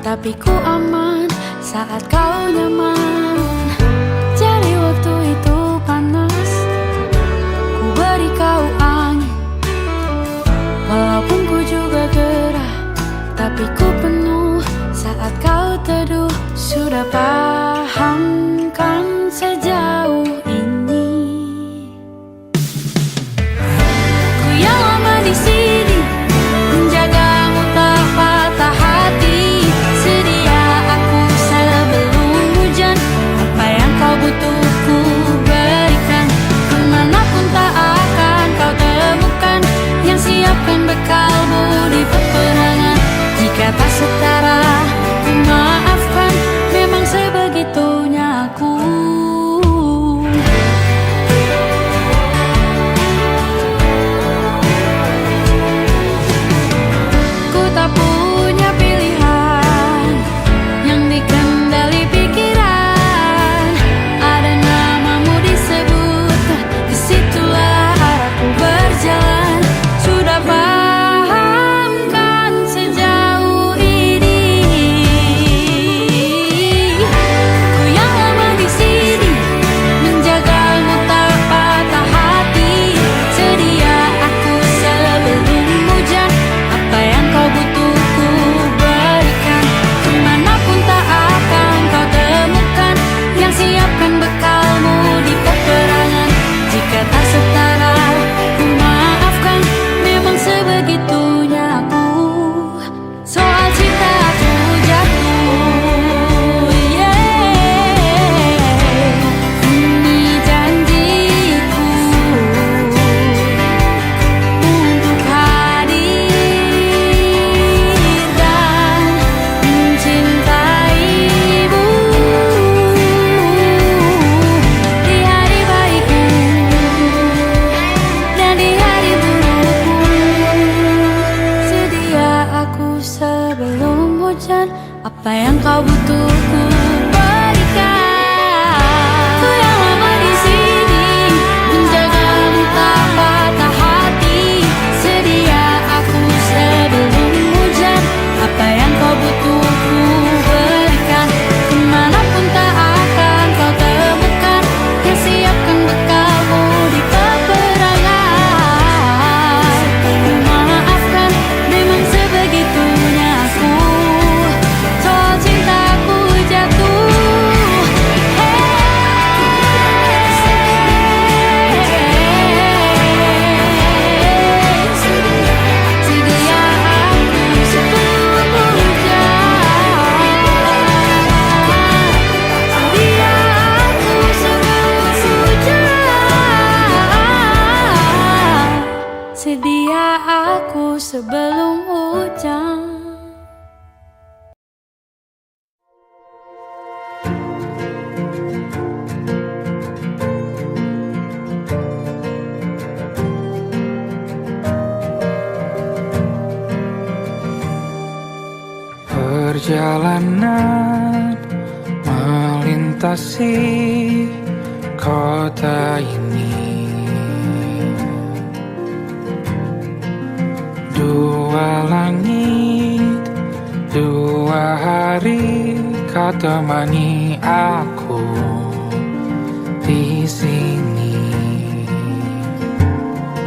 tapi ku aman saat kau nyaman. Jadi waktu itu panas, ku beri kau angin. Walaupun ku juga gerah, tapi ku penuh saat kau teduh. Sudah paham kan sejauh ini? Ku yang lama di sini, menjagamu tak patah hati. Sedia aku sebelum hujan, apa yang kau butuh ku berikan. Kemanapun tak akan kau temukan, yang siapkan bekalmu di peperangan. Jika tak setara, ku maafkan, memang sebegitunya aku. Ku tak punya pilihan yang dikendali pikiran. Ada namamu disebut, disitulah arahku berjalan. Sudah paham kan sejauh ini? Ku yang lama di sini, menjagamu tak patah hati. Sedia aku sebelum hujan, apa yang kau butuh ku berikan. Kemanapun tak akan kau temukan, yang siapkan bekalmu di peperangan. Jika tak setara, ku maafkan, memang sebegitunya aku. Soal cinta aku jatuh, ini janjiku untuk hadir dan mencintaimu di hari baikku dan di hari burukku. Sedia aku sebelum hujan, apa yang kau butuh ku berikan. Ku yang lama di sini, menjagamu tak patah hati. Sedia aku sebelum hujan, apa yang kau butuh ku berikan. Kemanapun tak akan kau temukan, yang siapkan bekalmu di peperangan. Ku maafkan, memang sebegitunya aku. Soal cintaku jatuh, sedia aku sebelum hujan. Sedia aku sebelum hujan. Sedia aku sebelum hujan. Perjalanan melintasi kota ini, dua langit, dua hari kau temani aku di sini.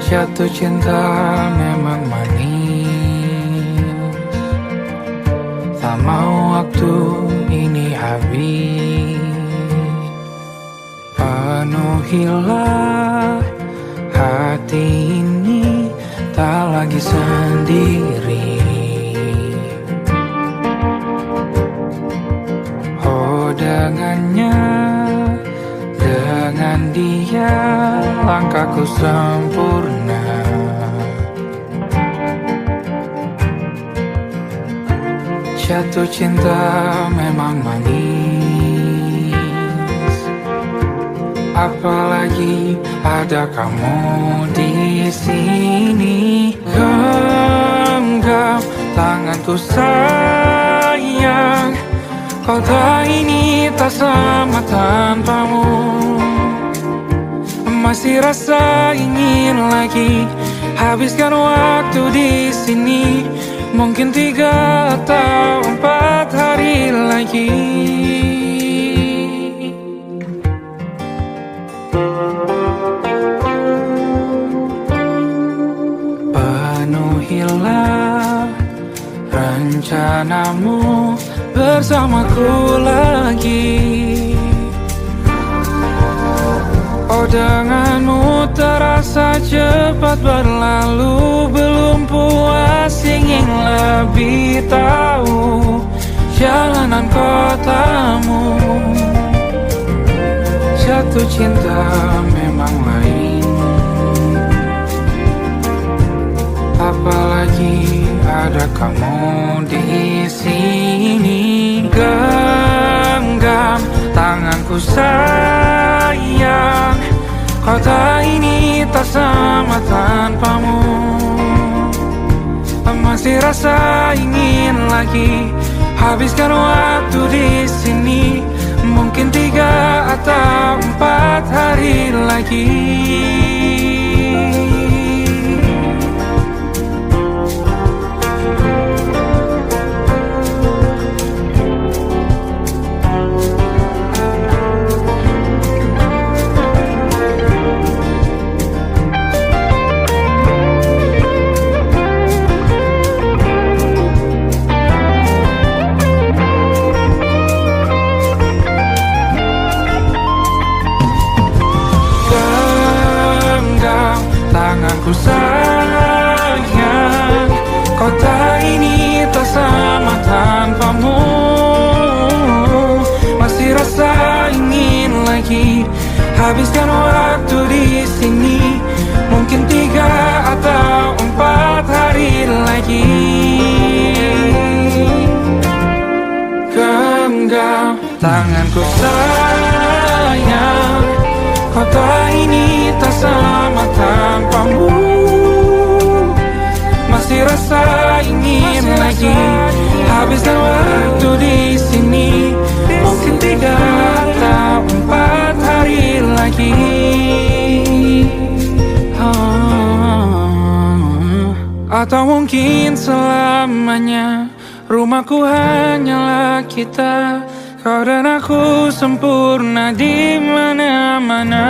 Jatuh cinta memang manis, tak mau waktu ini habis. Penuhilah hati ini, tak lagi sendiri. Oh dengannya, dengan dia langkahku sempurna. Jatuh cinta memang manis, apalagi ada kamu di sini. Genggam tanganku sayang, kota ini tak sama tanpamu. Masih rasa ingin lagi habiskan waktu di sini. Mungkin 3 atau 4 hari bersamaku lagi. Oh, denganmu terasa cepat berlalu, belum puas ingin lebih tahu jalanan kotamu. Jatuh cinta memang lain, apalagi ada kamu di sini. Genggam tanganku sayang, kota ini tak sama tanpamu. Masih rasa ingin lagi habiskan waktu di sini. Mungkin 3 atau 4 hari lagi. Tanganku sayang, kota ini tak sama tanpamu. Masih rasa ingin lagi habiskan waktu di sini. Mungkin 3 atau 4 hari lagi. Genggam tanganku sayang, kota ini tak sama tanpamu. Masih rasa ingin lagi habiskan waktu di sini. Mungkin 3 atau 4 hari lagi. Atau mungkin selamanya. Rumahku hanyalah kita, kau dan aku sempurna di mana-mana.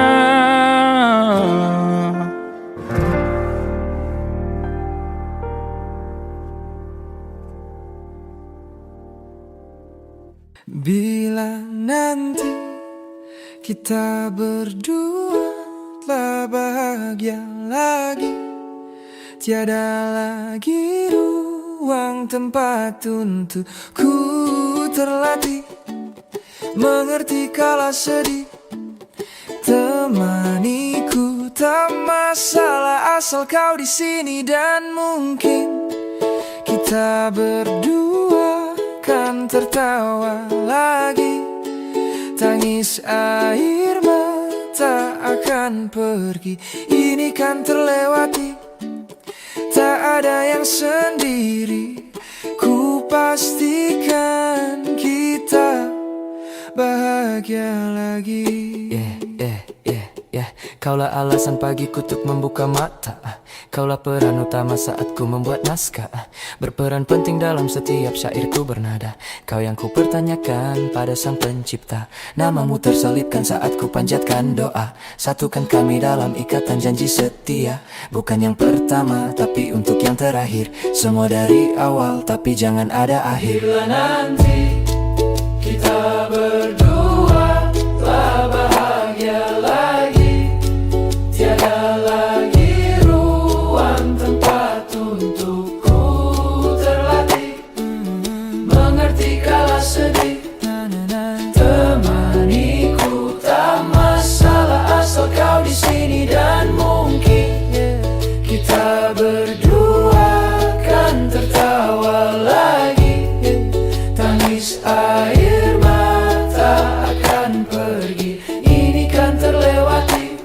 Bila nanti kita berdua telah bahagia lagi, tiada lagi ruang tempat untuk ku terlatih mengerti kala sedih. Temaniku tak masalah asal kau di sini, dan mungkin kita berdua kan tertawa lagi. Tangis air mata akan pergi, ini kan terlewati. Tak ada yang sendiri, ku pastikan kita bahagia lagi. Kaulah alasan pagiku untuk membuka mata. Kaulah peran utama saat ku membuat naskah. Berperan penting dalam setiap syairku bernada. Kau yang ku pertanyakan pada sang pencipta. Namamu terselipkan saat ku panjatkan doa. Satukan kami dalam ikatan janji setia. Bukan yang pertama tapi untuk yang terakhir. Semua dari awal tapi jangan ada akhir. Bila nanti kita berdua telah bahagia lagi, tiada lagi ruang tempat untuk ku terlatih mengerti kala sedih. Temaniku tak masalah asal kau di sini, dan mungkin kita berdua kan tertawa lagi. Tangis air mata akan pergi, ini kan terlewati.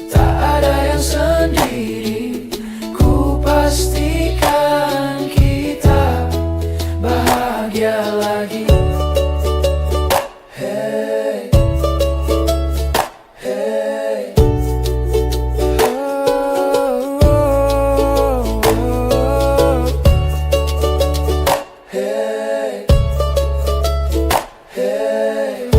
Tak ada yang sendiri, ku pastikan kita bahagia lagi. Hey, hey. Oh, oh, oh. Hey, hey.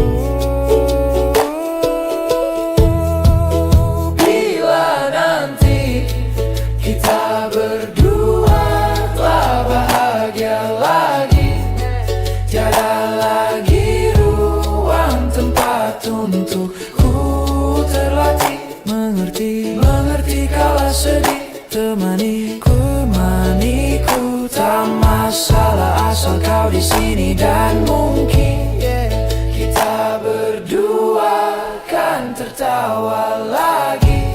Bila nanti kita berdua telah bahagia lagi, untukku terlatih mengerti kala sedih. Temaniku tak masalah asal kau di sini, dan mungkin kita berdua kan tertawa lagi.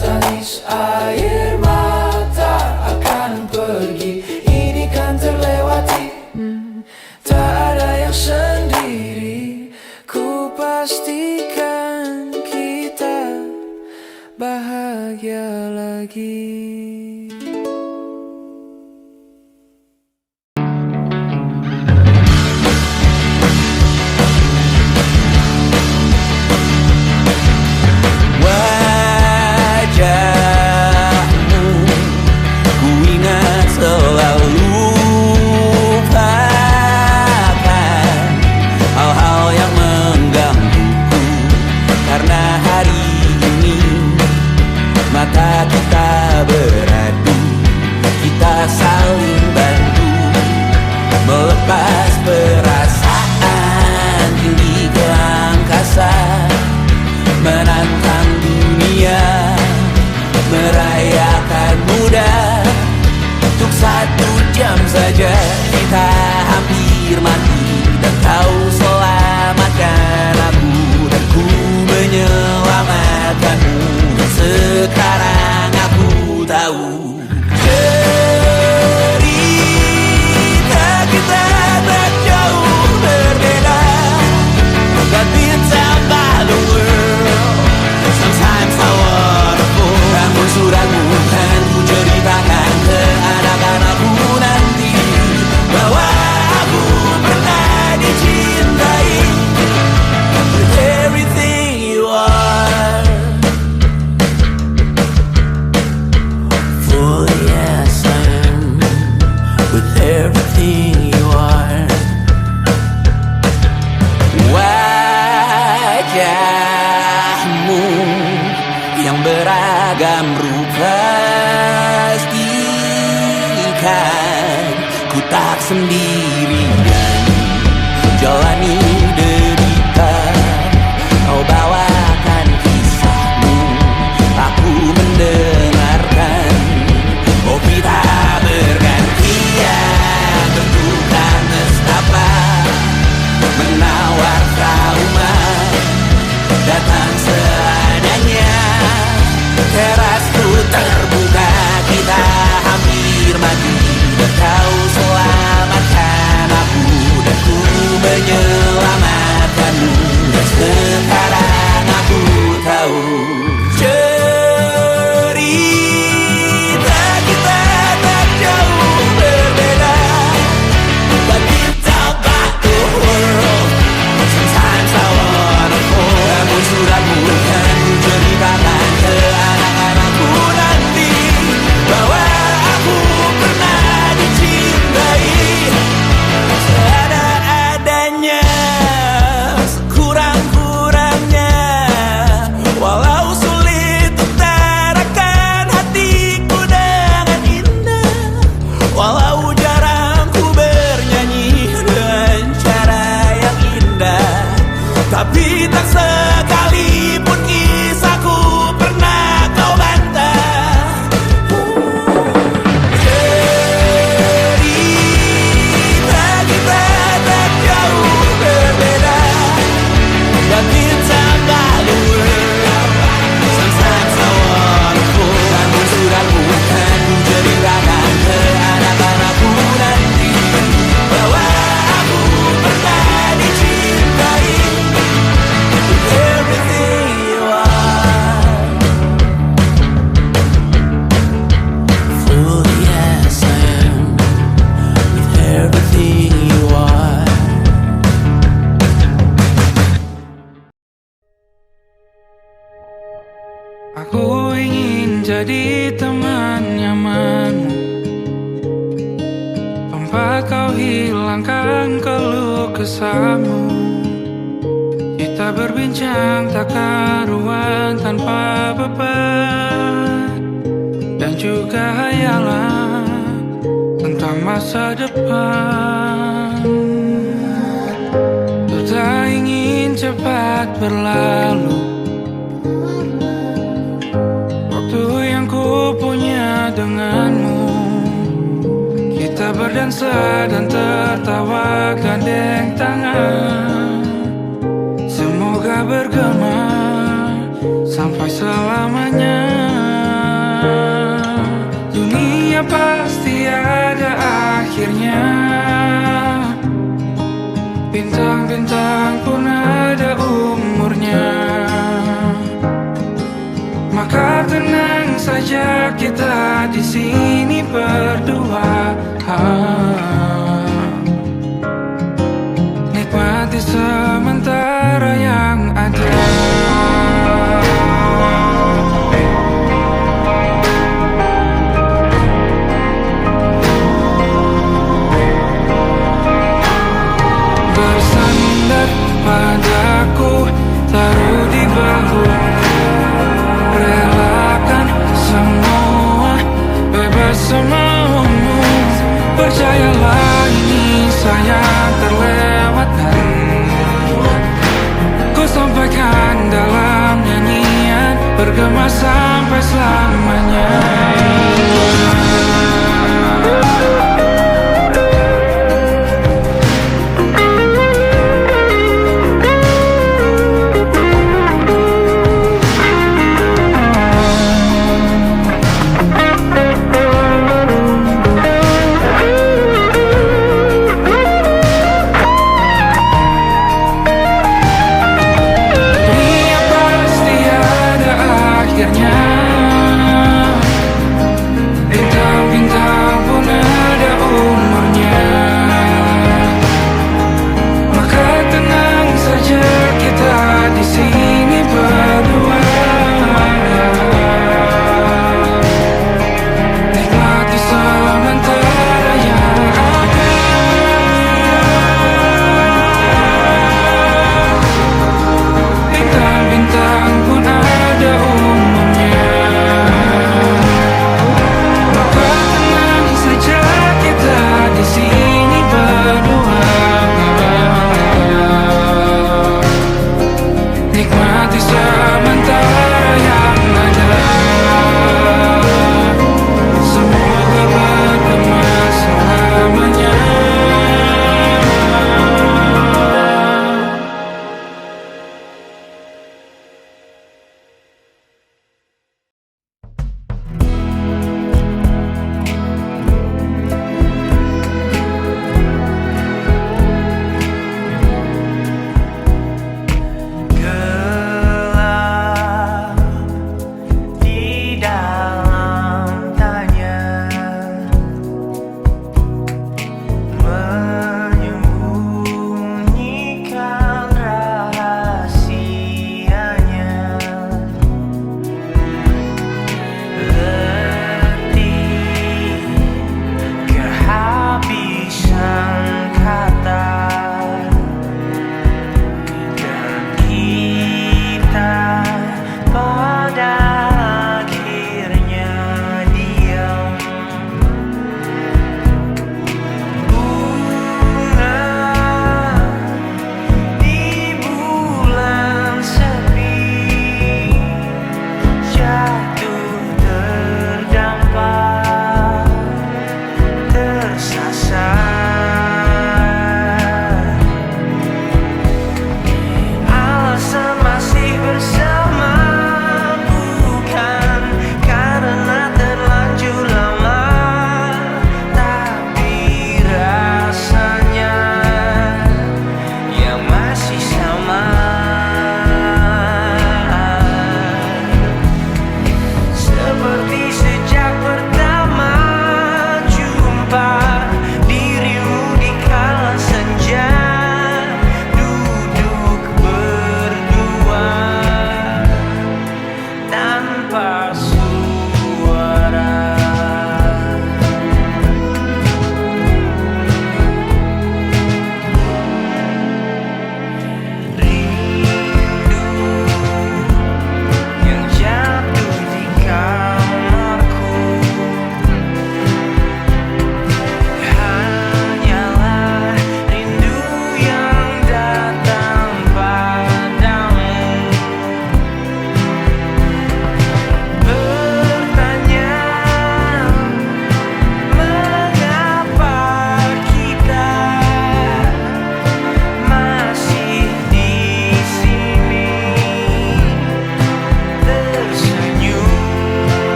Tangis air mata akan pergi, ini kan terlewati. Tak ada yang sendiri, ku pastikan kita bahagia lagi. Wajahmu ku ingat selalu, lupakan hal-hal yang menggangguku, karena hari ini mata kita beradu, kita saling bantu melepas perasaan tinggi ke angkasa, menantang dunia, merayakan muda. Untuk 1 jam saja kita hampir mati, dan kau selamatkan aku, dan ku menyelamatkanmu. Dan sekarang aku tahu cerita kita tak jauh berbeda, but it's about the world. Sometimes I wanna fall. Namun suratmu kan ku ceritakan ke anak-anakku nanti, bahwa aku pernah dicintai with everything you are. For yes I am, with everything you are. Wajahmu yang beragam rupa, pastikan ku tak sendirian jalani derita. Kau bawakan kisahmu, aku mendengarkan. Oh kita bergantian bentukan nestapa, menawar trauma, datang seadanya. Terasku terbuka, kita hampir mati, dan kau selamatkan aku, dan ku menyelamatkanmu. Dan sekarang aku tahu cerita kita tak jauh berbeda, but it's about the world. Sometimes I wanna fall. Namun suratmu kan ku ceritakan ke anak-anakku nanti, bahwa aku pernah dicintai seada-adanya, sekurang-kurangnya. Walau sulit utarakan hatiku dengan indah, walau jarang ku bernyanyi dengan cara yang indah, tapi tak sekalipun kisahku pernah kau bantah. Cerita kita tak jauh berbeda, but it's about the world. Sometimes I wanna fall. Namun suratmu kan ku ceritakan ke anak-anakku nanti, bahwa aku pernah dicintai with everything you are. Fully as I am, with everything you are. Aku ingin jadi teman nyamanmu, tempat kau hilangkan keluh kesahmu. Kita berbincang tak karuan tanpa beban, dan juga hayalan tentang masa depan. Tak ingin cepat berlalu. Waktu yang ku punya denganmu, kita berdansa dan tertawa gandeng tangan. Semoga bergema sampai selamanya. Dunia pasti ada akhirnya, bintang-bintang pun ada umurnya. Maka tenang saja kita di sini berdua, nikmati sementara yang ada. Bersandar padaku, taruh di bahu, relakan semua, bebas semaumu. Percayalah ini sayang terlewatkan, ku sampaikan dalam nyanyian, bergema sampai selamanya.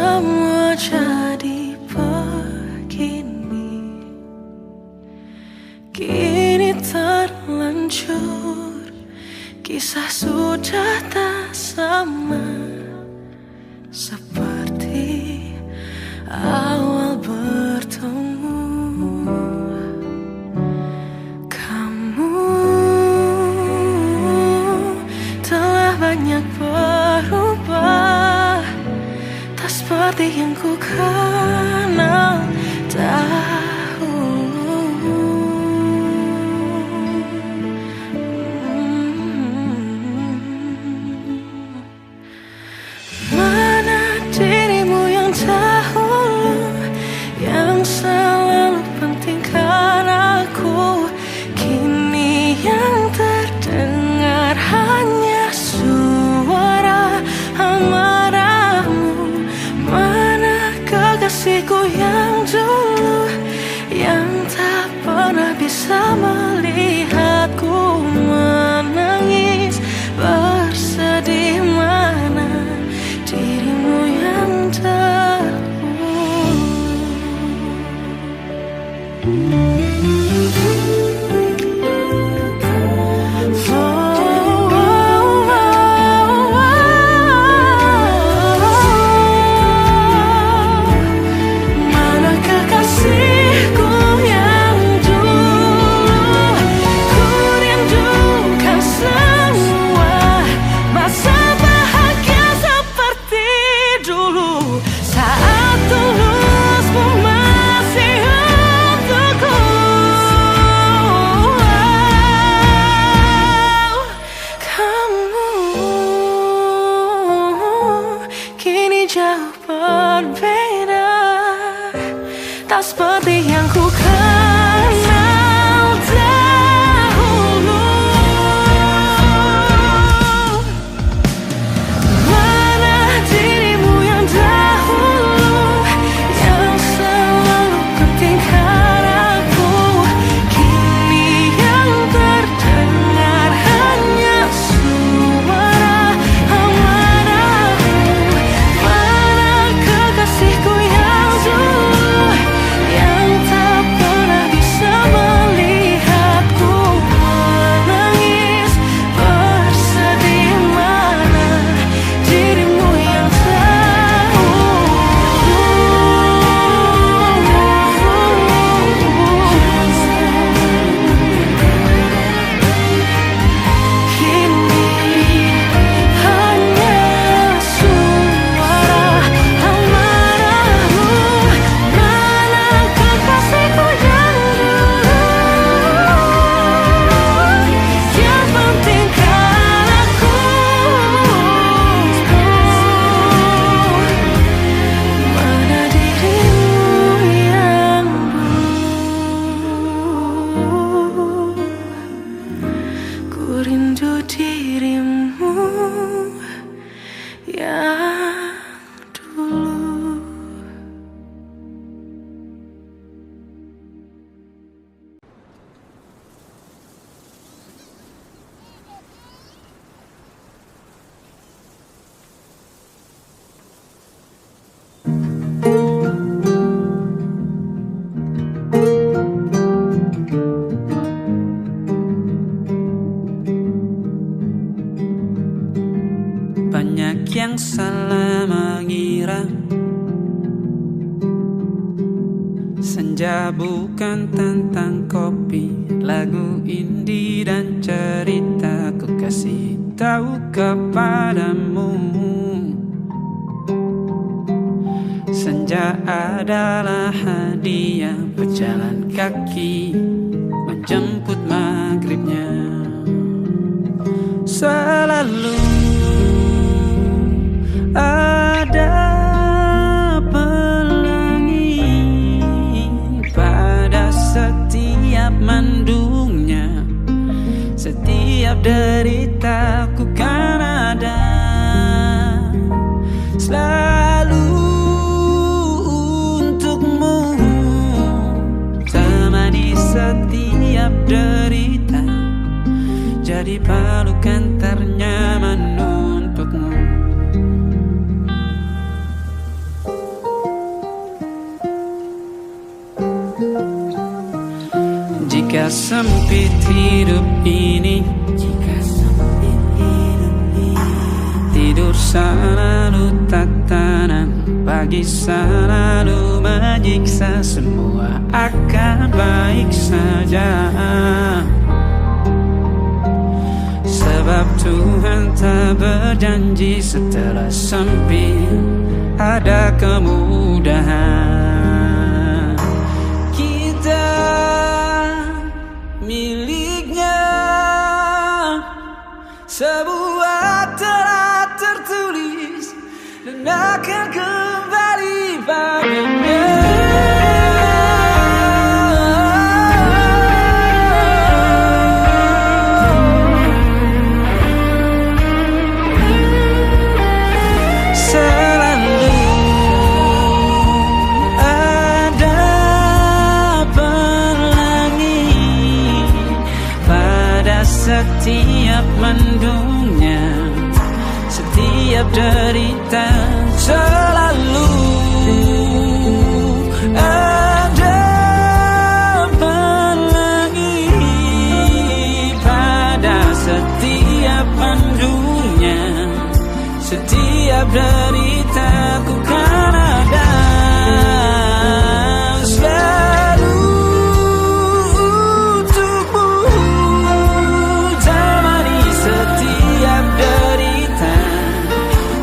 semua jadi begini, kini terlanjur, kisah sudah tak sama seperti awal bertemu. Kamu telah banyak berubah, tak seperti yang ku kenal dahulu. Mana dirimu yang dahulu, yang selalu pentingkan aku, kini yang terdengar hanya suara amarahmu. Mana kekasihku yang dulu, yang tak pernah bisa melihatku menangis bersedih. Mana dirimu yang dahulu. Mana kekasihku yang dulu, ku rindukan semua masa bahagia seperti dulu, saat tulusmu masih untukku. Kamu kini jauh berbeda, tak seperti yang ku kenal dahulu. Mana dirimu yang dahulu, yang selalu pentingkan aku, kini yang terdengar hanya suara amarahmu. Mana kekasihku yang dulu, yang tak pernah bisa melihatku menangis bersedih. Mana dirimu yang kini hanya suara amarahmu. Mana kekasihku yang dulu, yang pentingkan aku, mana dirimu yang dulu. Ku rindu dirimu yang dulu. Banyak yang salah mengira senja bukan tentang kopi, lagu indie dan cerita. Ku kasih tahu kepadamu, senja adalah hadiah berjalan kaki menjemput maghribnya. Selalu ada pelangi pada setiap mendungnya, setiap deritaku kan ada selalu untukmu, temani setiap derita, jadi pelukan ternyaman untukmu. Jika sempit hidup ini, tidur selalu tatanan, pagi selalu menyiksa, semua akan baik saja. Sebab Tuhan tak berjanji setelah sempit ada kemudahan. Kita miliknya, sebuah telah tertulis dan akan kembali padanya. Setiap mendungnya, setiap derita, selalu ada pelangi. Pada setiap mendungnya, setiap derita, ku kan ada.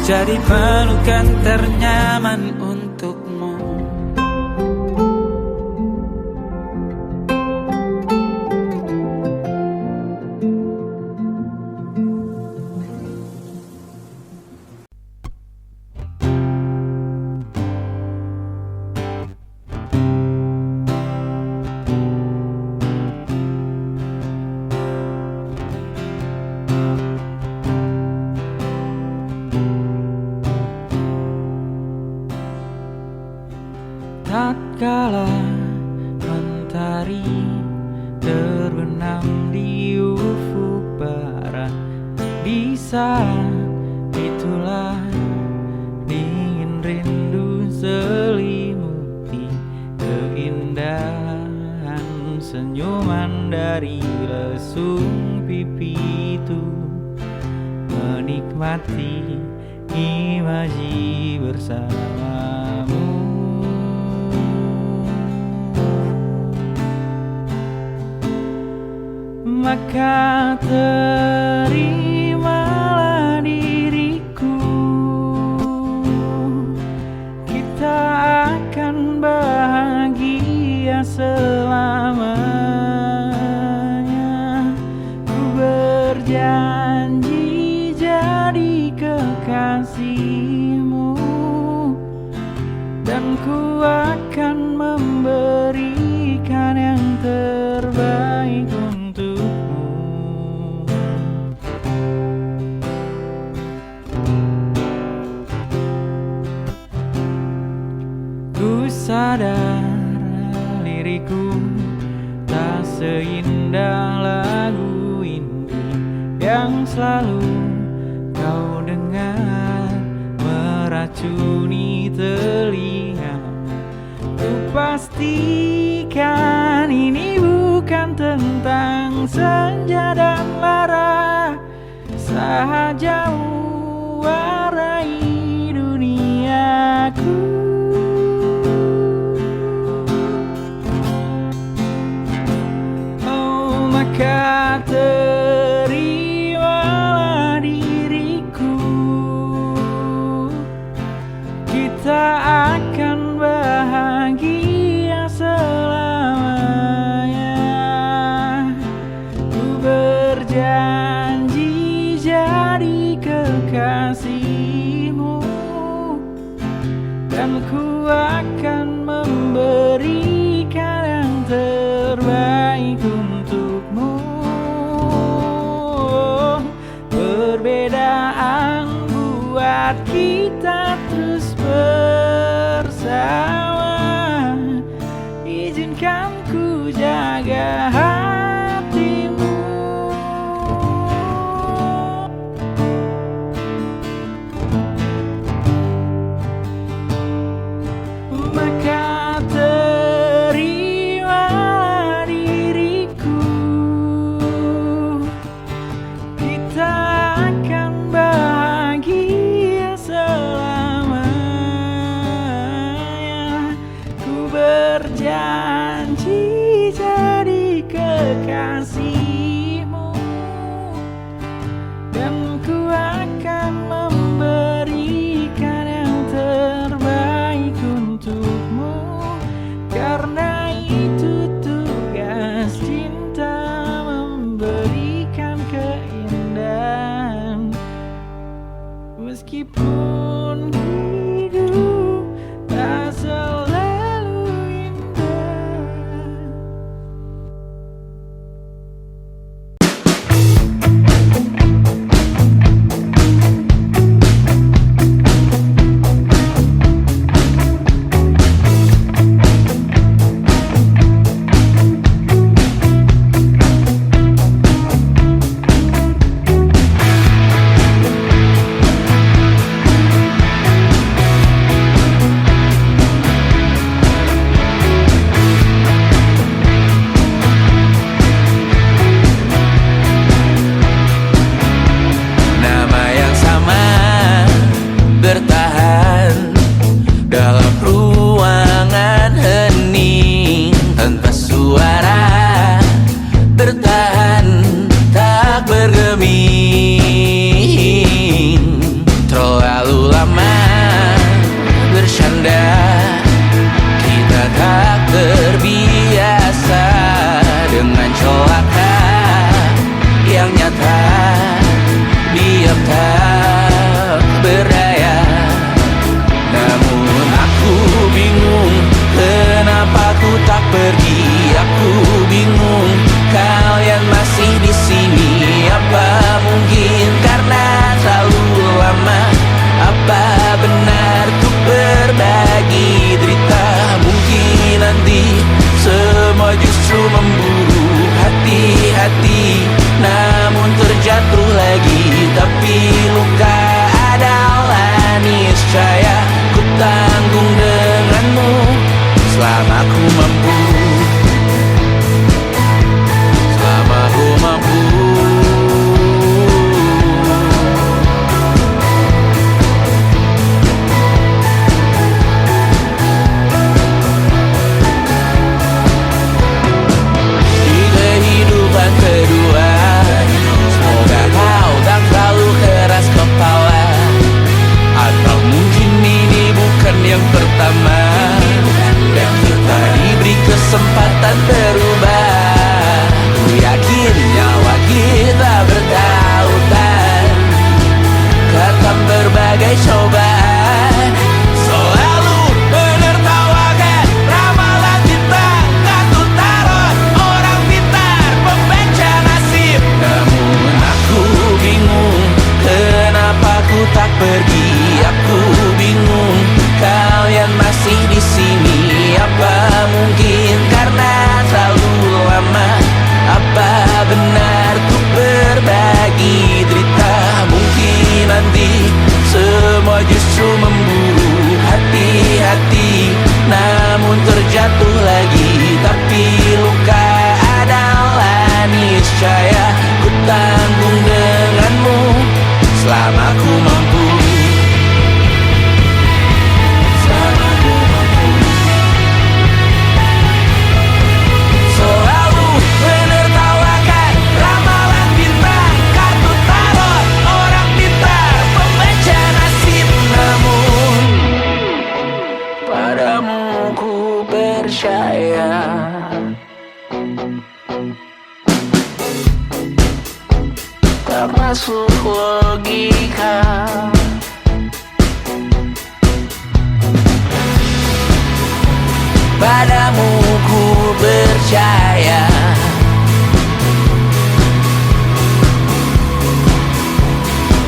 Jadi pelukan ternyaman untukmu. Tatkala mentari terbenam di ufuk barat, di saat itulah dingin rindu selimuti keindahan senyuman dari lesung pipi itu, menikmati imaji bersamamu. Maka terimalah diriku, kita akan bahagia selamanya. Ku berjanji jadi kekasihmu, dan ku akan memberikan yang terbaik untukmu. Ku sadar liriku tak seindah lagu indie yang selalu kau dengar meracuni telinga. Ku pastikan ini bukan tentang senja dan lara sahaja mewarai duniaku. Maka terimalah diriku, kita akan bahagia selamanya. Ku berjanji jadi kekasihmu, dan ku akan memberikan yang terbaik untukmu. Perbedaan buat kita terus bersama. Izinkan ku jaga hatimu. Maka terimalah diriku, janji jadi kekasihmu, dan ku akan memberikan yang terbaik untukmu, karena itu tugas cinta, memberikan keindahan. Meskipun hidup tak selalu indah. Nama yang sama bertahan dalam ruangan hening tanpa suara, bertahan tak bergeming. Terlalu lama bersanda, kita tak terbiasa dengan celaka yang nyata. Diam tak berdaya, namun aku bingung kenapa ku tak pergi. Aku bingung kalian masih di sini. Apa mungkin karena terlalu lama? Apa benar ku berbagi derita? Mungkin nanti semua justru memburu hati-hati, namun terjatuh lagi. Tapi luka adalah niscaya ku tanggung denganmu selama ku mampu, selama ku mampu. Di kehidupan kedua, semoga kau tak terlalu keras kepala. Atau mungkin ini bukan yang pertama, dan kita diberi kesempatan berubah. Ku yakin nyawa kita bertautan, kata berbagai cobaan. Selalu menertawakan ramalan kita, kartu tarot orang pintar, pembaca nasib. Namun aku bingung kenapa ku tak pergi. Aku bingung kalian masih di sini. Apa mungkin karena terlalu lama? Apa benar ku berbagi derita? Mungkin nanti semua justru memburu hati-hati, namun terjatuh lagi. Tapi luka adalah niscaya ku tanggung denganmu selama ku mampu, selama ku mampu. Selalu menertawakan ramalan bintang, kartu tarot orang pintar, pembaca nasib. Namun padamu ku percaya, tak masuk logika. Padamu ku percaya,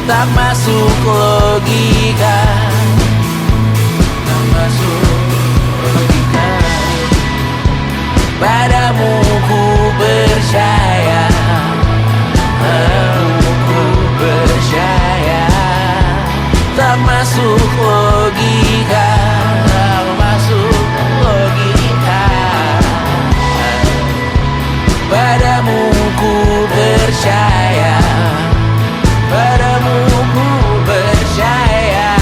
tak masuk logika, tak masuk logika. Padamu ku percaya, padamu ku percaya, tak masuk logika, tak masuk logika. Padamu ku percaya, padamu ku percaya.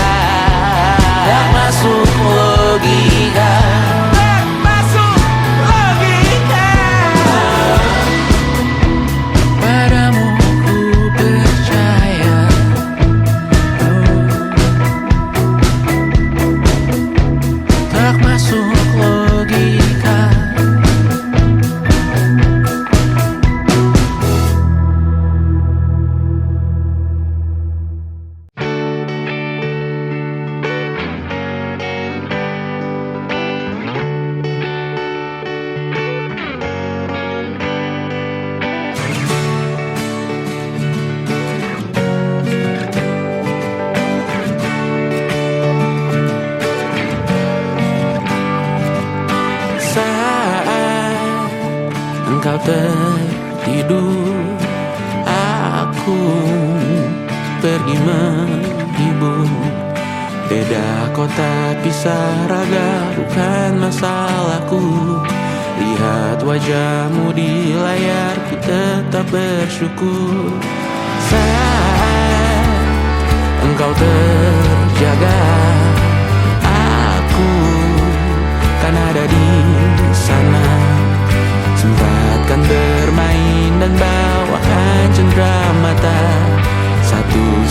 engkau tertidur, aku pergi menghibur. Beda kota pisah raga bukan masalahku. Lihat wajahmu di layar, ku tetap bersyukur. Saat engkau terjaga, aku kan ada di sana. Sempatkan bermain dan bawakan cenderamata. 1-5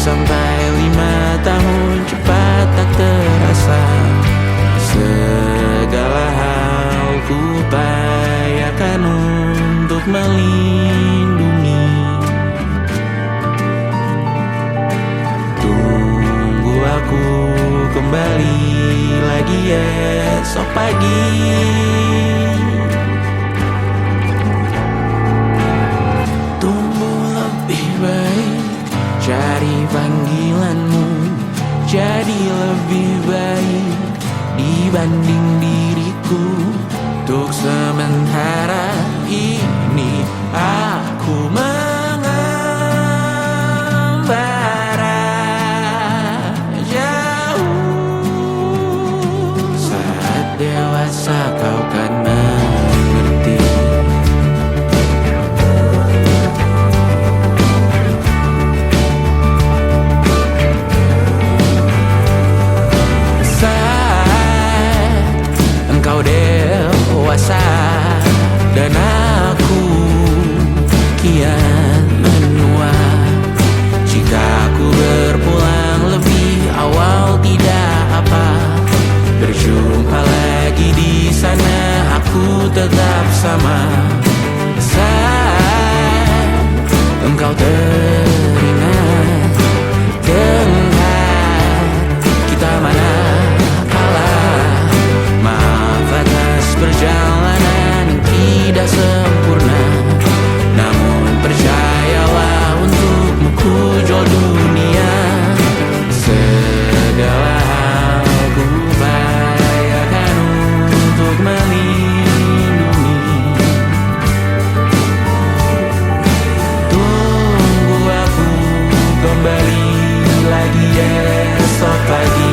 tahun cepat tak terasa. Segala hal ku upayakan untuk melindungi. Tunggu aku kembali lagi esok pagi. Tumbuh lebih baik, cari panggilanmu, jadi lebih baik dibanding diriku. Untuk sementara ini aku mengembara jauh. Saat dewasa kau kan mengerti. Engkau dewasa dan aku kian menua. Jika aku berpulang lebih awal tidak apa. Berjumpa lagi di sana, aku tetap sama. Saat engkau teringat tengah kita mana perjalanan yang tidak sempurna. Namun percayalah, untukmu ku jual dunia. Segala hal ku upayakan untuk melindungi. Tunggu aku kembali lagi esok pagi.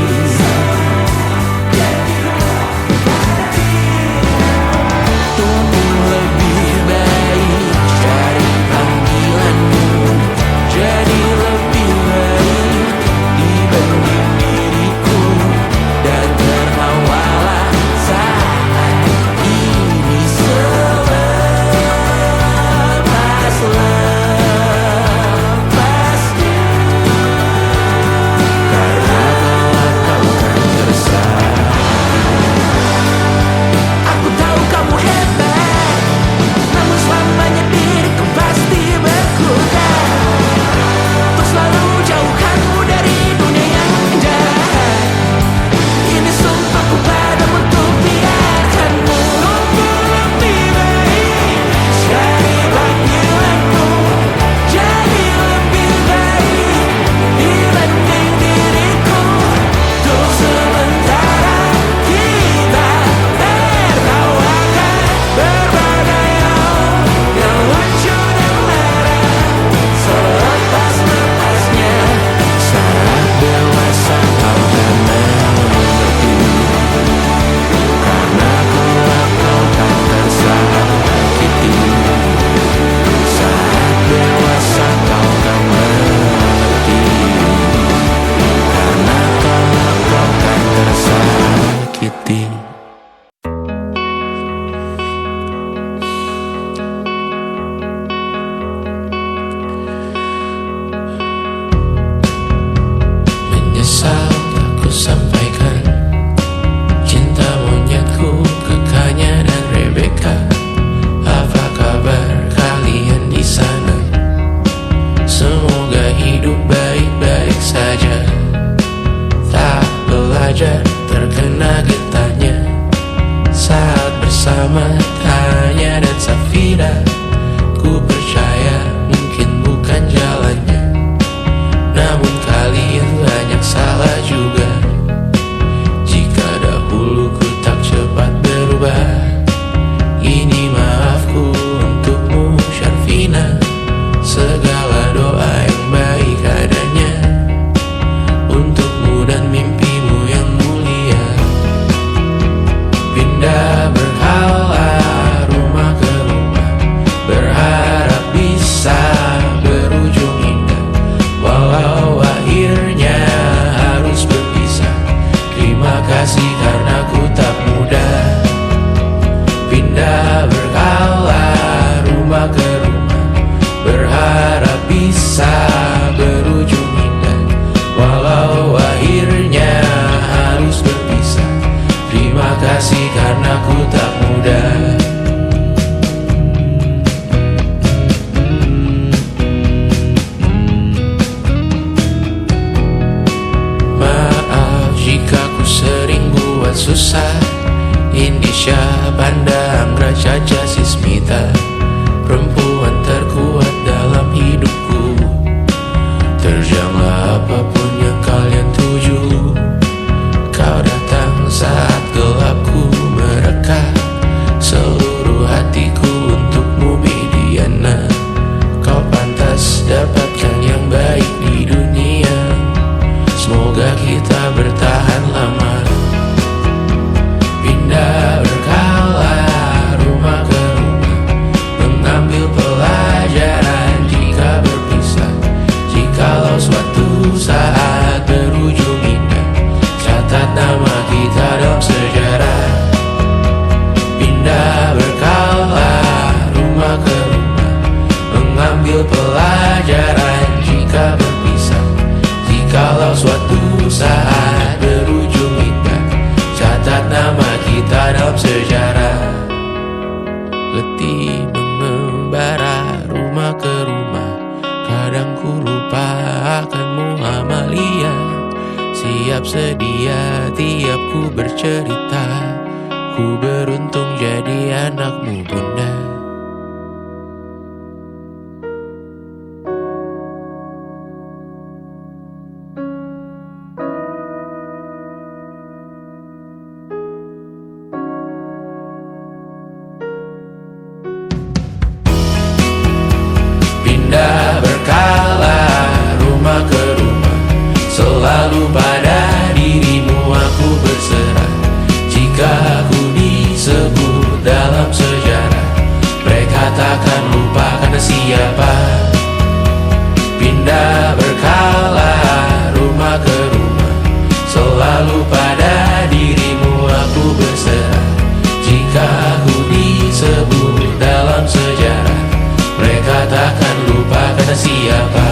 Ini maafku untuk aku tak mudah. Maaf jika ku sering buat susah. Indisha, Banda, Anggra, Caca, Sismita, perempuan terkuat dalam hidupku. Terjanglah apapun yang kalian tuju. Kau datang saat gelapku mereka. Seluruh hatiku untukmu Mediana. Kau pantas dapatkan yang baik di dunia. Semoga kita bertahan lama. Pindah berkala rumah ke rumah, mengambil pelajaran jika berpisah. Jikalau suatu saat berujung indah, catat nama kita dalam sejarah. Pindah berkala rumah ke rumah, mengambil pelajaran jika berpisah. Jikalau suatu saat berujung indah, catat nama kita dalam sejarah. Letih mengembara rumah ke rumah, kadang ku lupa akanmu Amalia. Siap sedia tiap ku bercerita, ku beruntung jadi anakmu bunda. Pindah berkala rumah ke rumah, selalu pada dirimu aku berserah. Jika aku disebut dalam sejarah, mereka takkan lupa karena siapa. Pindah berkala rumah ke rumah, selalu pada dirimu aku berserah. Jika aku disebut dalam sejarah, mereka takkan lupa kata siapa.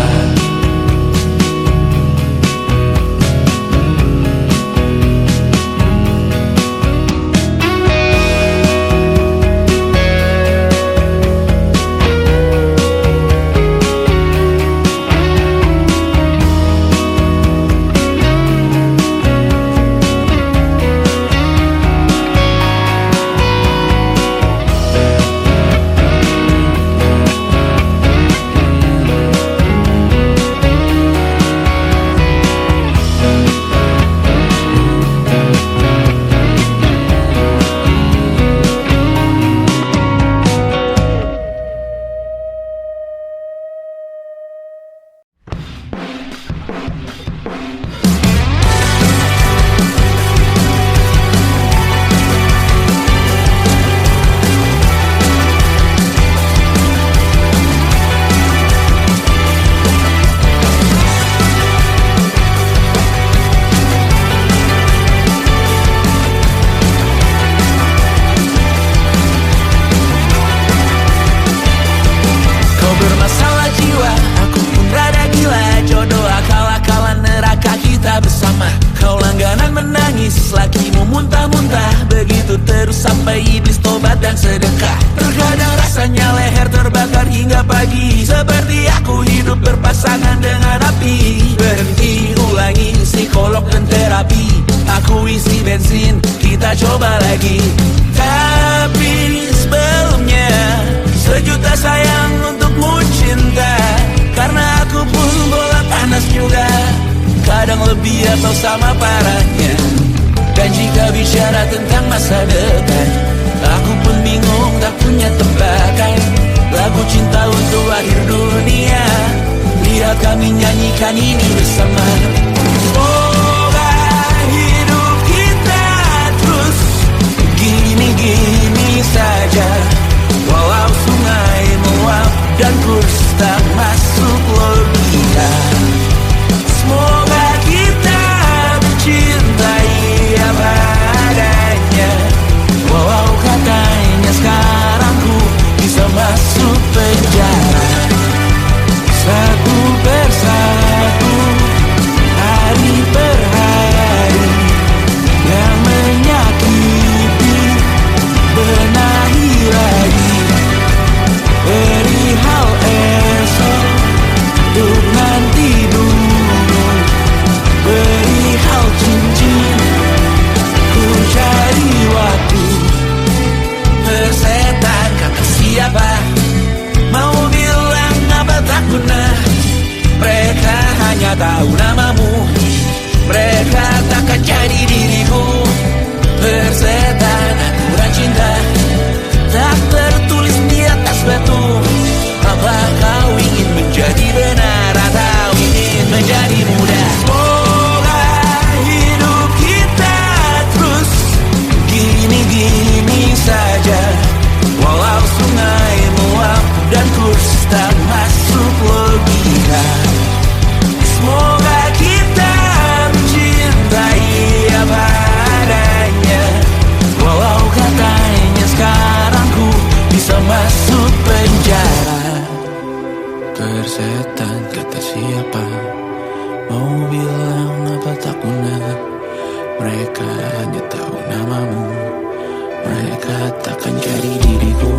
katakan cari diriku.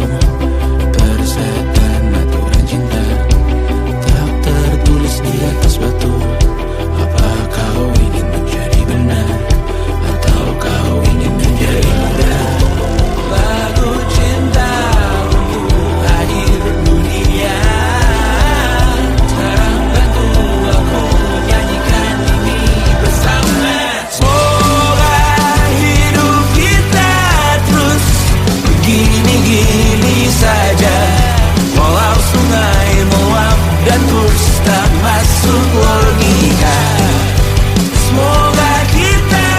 Persetan aturan cinta tak tertulis di atas batu. Apa kau ingin menjadi benar, atau kau ingin menjadi muda? Lagu cinta untuk akhir dunia. Sekarang bantu aku nyanyikan ini bersama. Semoga hidup kita terus begini-gini saja. Walau sungai meluap dan terus tak masuk logika. Semoga kita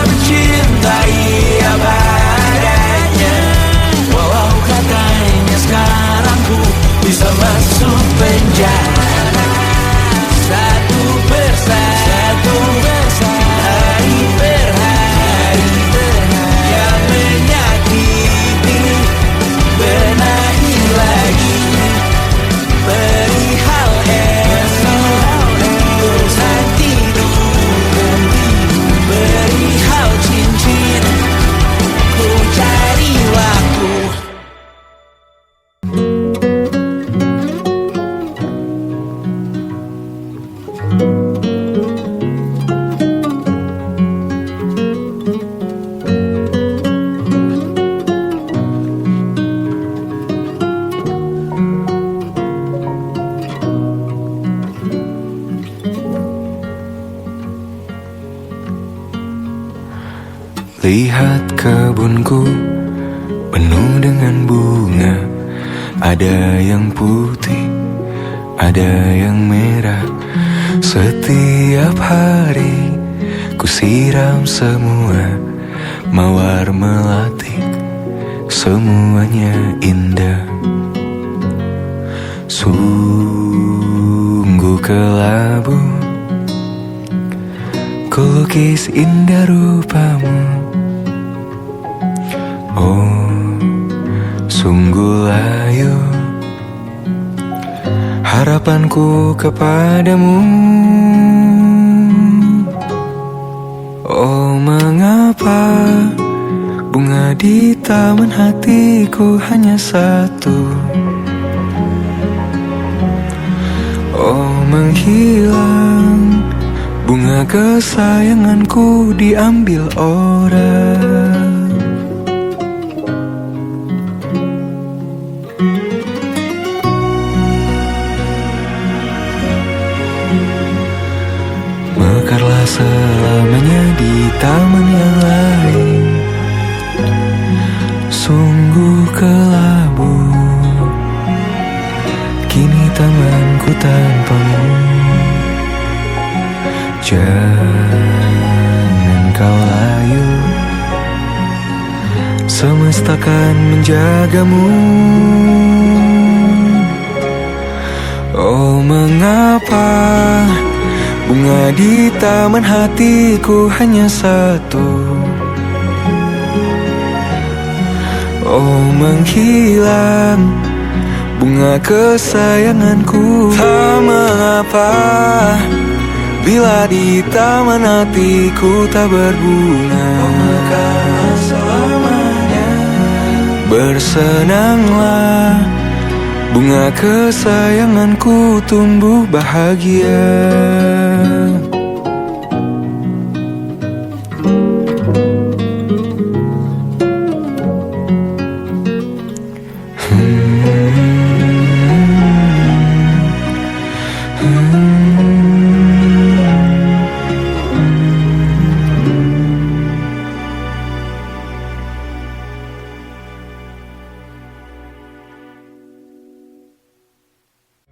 mencintai apa adanya. Walau katanya sekarang ku bisa masuk penjara. Satu persatu, hari per hari, yang menyakiti benahi lagi. Perihal esok, urusan tidur, perihal cincin, ku cari waktu. Lihat kebunku penuh dengan bunga. Ada yang putih, ada yang merah. Setiap hari ku siram semua. Mawar melati, semuanya indah. Sungguh kelabu ku lukis indah rupamu. Oh, sungguh layu harapanku kepadamu. Oh, mengapa bunga di taman hatiku hanya satu? Oh, menghilang bunga kesayanganku diambil orang. Mekarlah selamanya di taman yang lain. Sungguh kelabu kini tamanku tanpamu. Jangan kau layu, semesta kan menjagamu. Oh, mengapa bunga di taman hatiku hanya satu? Oh, menghilang bunga kesayanganku. Tak mengapa bila di taman hatiku tak berbunga. Oh, mekarlah selamanya, bersenanglah bunga kesayanganku tumbuh bahagia.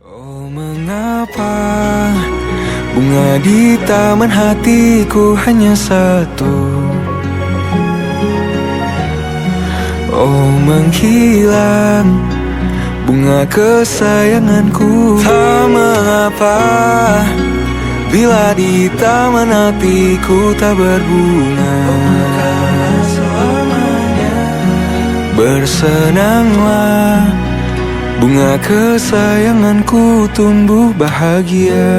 Oh, mengapa bunga di taman hatiku hanya satu? Oh, menghilang bunga kesayanganku. Tak mengapa bila di taman hatiku tak berbunga. Oh, mekarlah selamanya, bersenanglah bunga kesayanganku tumbuh bahagia.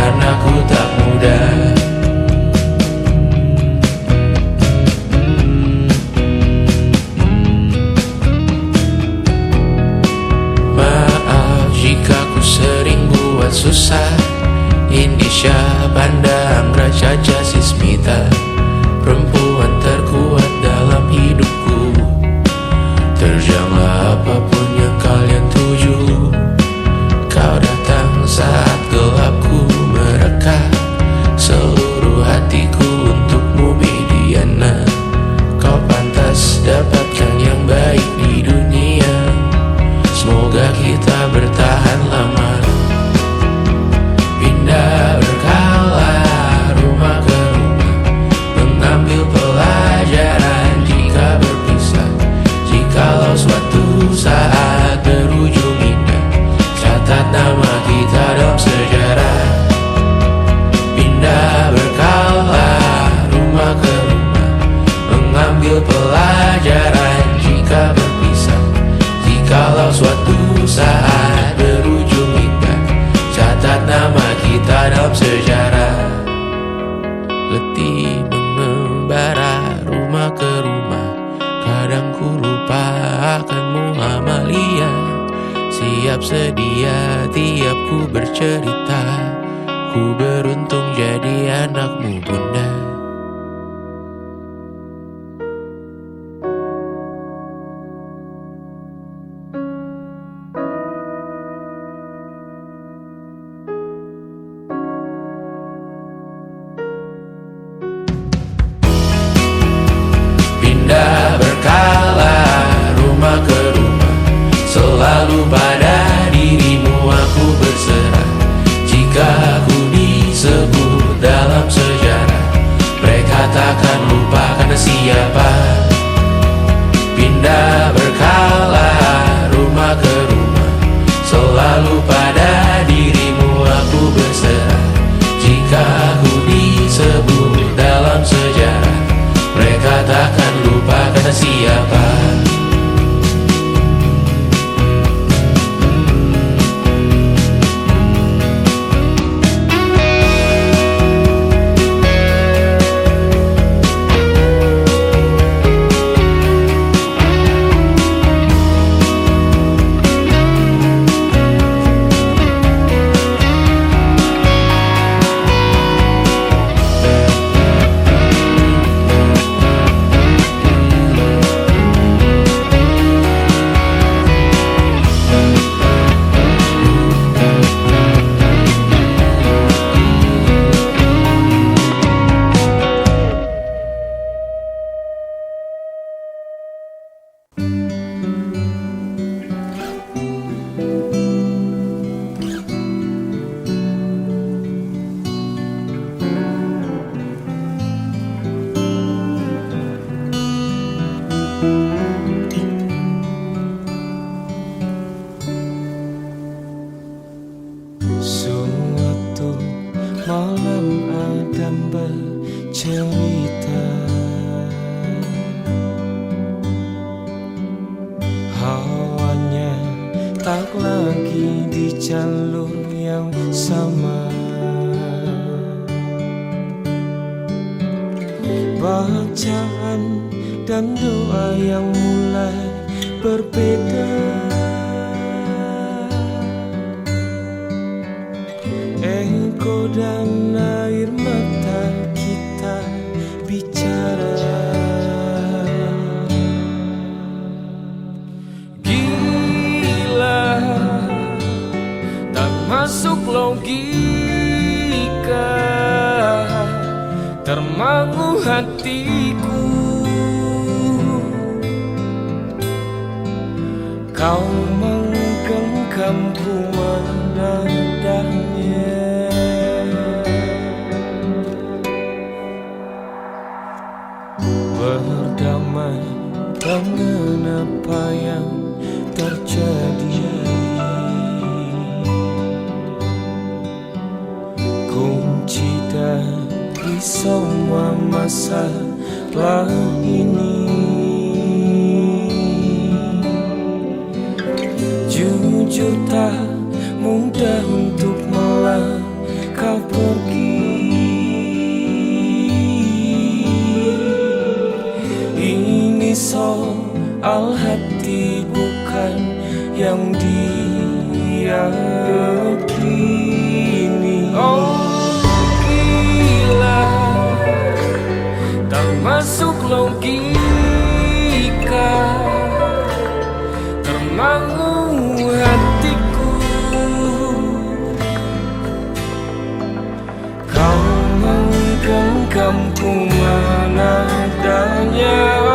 karena ku tak mudah. Maaf jika ku sering buat susah. Indonesia pandang Raja Jasismita, perempuan terkuat dalam hidupku. Terjanglah apapun yang kalian tuju. Kau datang saat gelapku mereka, seluruh hatiku untukmu Mediana. Kau pantas dapatkan yang baik di dunia. Semoga kita bertahan lama. Pindah berkala rumah ke rumah, mengambil pelajaran jika berpisah. Jikalau suatu saat berujung indah, catat nama kita dalam sejarah. Pindah berkala rumah ke rumah, mengambil pelajaran jika berpisah. Jikalau suatu saat berujung indah, catat nama kita dalam sejarah. Letih mengembara rumah ke rumah, kadang ku lupa akanmu Amalia. Siap sedia tiap ku bercerita, ku beruntung jadi anakmu bunda. Pindah berkala rumah ke rumah, selalu pada dirimu aku berserah. Jika aku disebut dalam sejarah, mereka takkan lupa karena siapa. Pindah berkala rumah ke rumah, selalu pada dirimu aku berserah. Jika aku disebut dalam sejarah, mereka takkan lupa kata siapa. Suatu malam Adam bercerita, hawanya tak lagi di jalur yang sama. Bacaan dan doa yang mulai berbeda. Engkau dan air mata kita bicara. Gila, tak masuk logika, termangu hatiku. Kau menggenggamku menadahnya. Berdamai dengan apa yang terjadi, kunci dari semua masalah ini. Jujur tak mudah untuk melangkah pergi. Ini soal hati bukan yang diyakini. Oh gila, tak masuk logika, termangu hatiku. Kau menggenggamku mana adanya